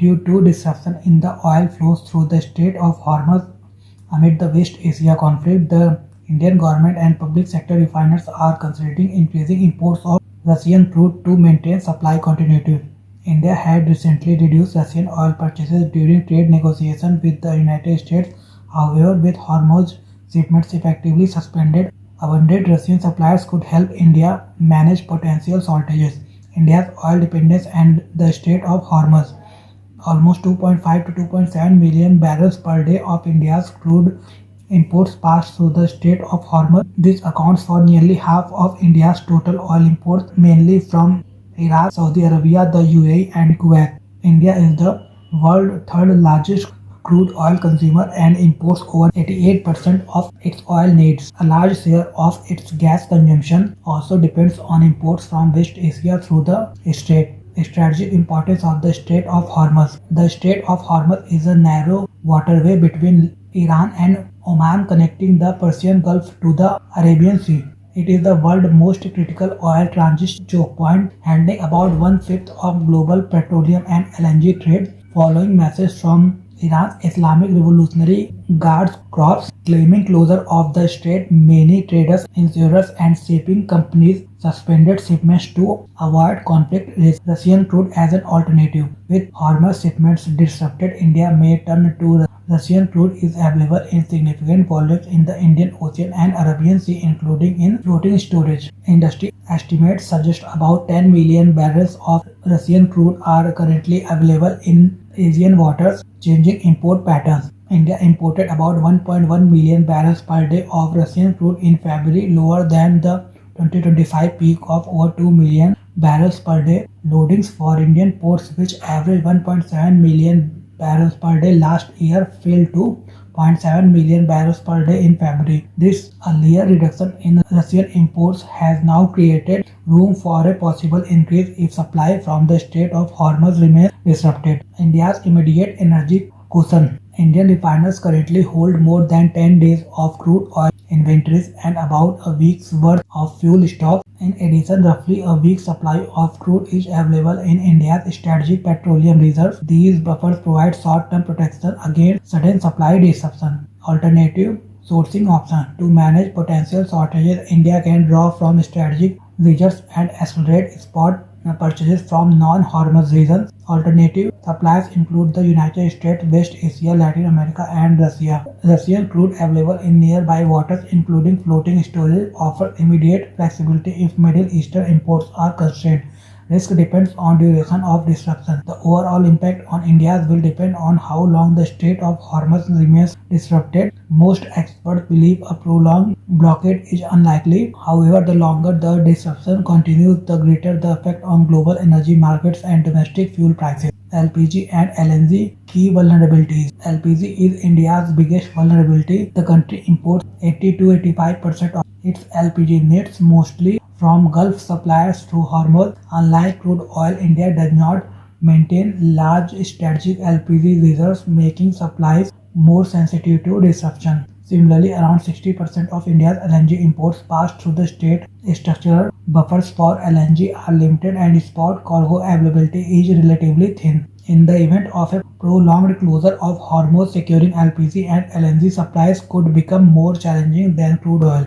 due to disruption in the oil flows through the Strait of Hormuz. Amid the West Asia conflict, the Indian government and public sector refiners are considering increasing imports of Russian crude to maintain supply continuity. India had recently reduced Russian oil purchases during trade negotiations with the United States. However, with HORMUZ shipments effectively suspended, abundant Russian suppliers could help India manage potential shortages. India's oil dependence and the Strait of Hormuz. Almost 2.5 to 2.7 million barrels per day of India's crude imports pass through the Strait of Hormuz. This accounts for nearly half of India's total oil imports, mainly from Iraq, Saudi Arabia, the UAE, and Kuwait. India is the world's third largest crude oil consumer and imports over 88% of its oil needs. A large share of its gas consumption also depends on imports from West Asia through the strait. Strategic importance of the Strait of Hormuz. The Strait of Hormuz is a narrow waterway between Iran and Oman connecting the Persian Gulf to the Arabian Sea. It is the world's most critical oil transit choke point, handling about one-fifth of global petroleum and LNG trade. Following messages from Iran's Islamic Revolutionary Guard's corps claiming closure of the strait, many traders, insurers, and shipping companies suspended shipments to avoid conflict risk. Russian crude as an alternative. With Hormuz shipments disrupted, India may turn to Russian crude is available in significant volumes in the Indian Ocean and Arabian Sea, including in floating storage. Industry estimates suggest about 10 million barrels of Russian crude are currently available in Asian waters, changing import patterns. India imported about 1.1 million barrels per day of Russian crude in February, lower than the 2025 peak of over 2 million barrels per day. Loadings for Indian ports, which averaged 1.7 million barrels per day last year, fell to 0.7 million barrels per day in February. This earlier reduction in Russian imports has now created room for a possible increase if supply from the Strait of Hormuz remains disrupted. India's immediate energy cushion. Indian refiners currently hold more than 10 days of crude oil inventories and about a week's worth of fuel stocks. In addition, roughly a week's supply of crude is available in India's strategic petroleum reserves. These buffers provide short-term protection against sudden supply disruption. Alternative sourcing options. To manage potential shortages, India can draw from strategic reserves and accelerate spot purchases from non-HORMUZ regions. Alternative supplies include the United States, West Asia, Latin America, and Russia. Russian crude available in nearby waters, including floating storage, offers immediate flexibility if Middle Eastern imports are constrained. Risk depends on duration of disruption. The overall impact on India will depend on how long the Strait of Hormuz remains disrupted. Most experts believe a prolonged blockade is unlikely. However, the longer the disruption continues, the greater the effect on global energy markets and domestic fuel prices. LPG and LNG key vulnerabilities. LPG is India's biggest vulnerability. The country imports 80 to 85% of its LPG needs, mostly from Gulf suppliers through Hormuz. Unlike crude oil, India does not maintain large strategic LPG reserves, making supplies more sensitive to disruption. Similarly, around 60% of India's LNG imports pass through the strait. Structural buffers for LNG are limited and spot cargo availability is relatively thin. In the event of a prolonged closure of Hormuz, securing LPG and LNG supplies could become more challenging than crude oil.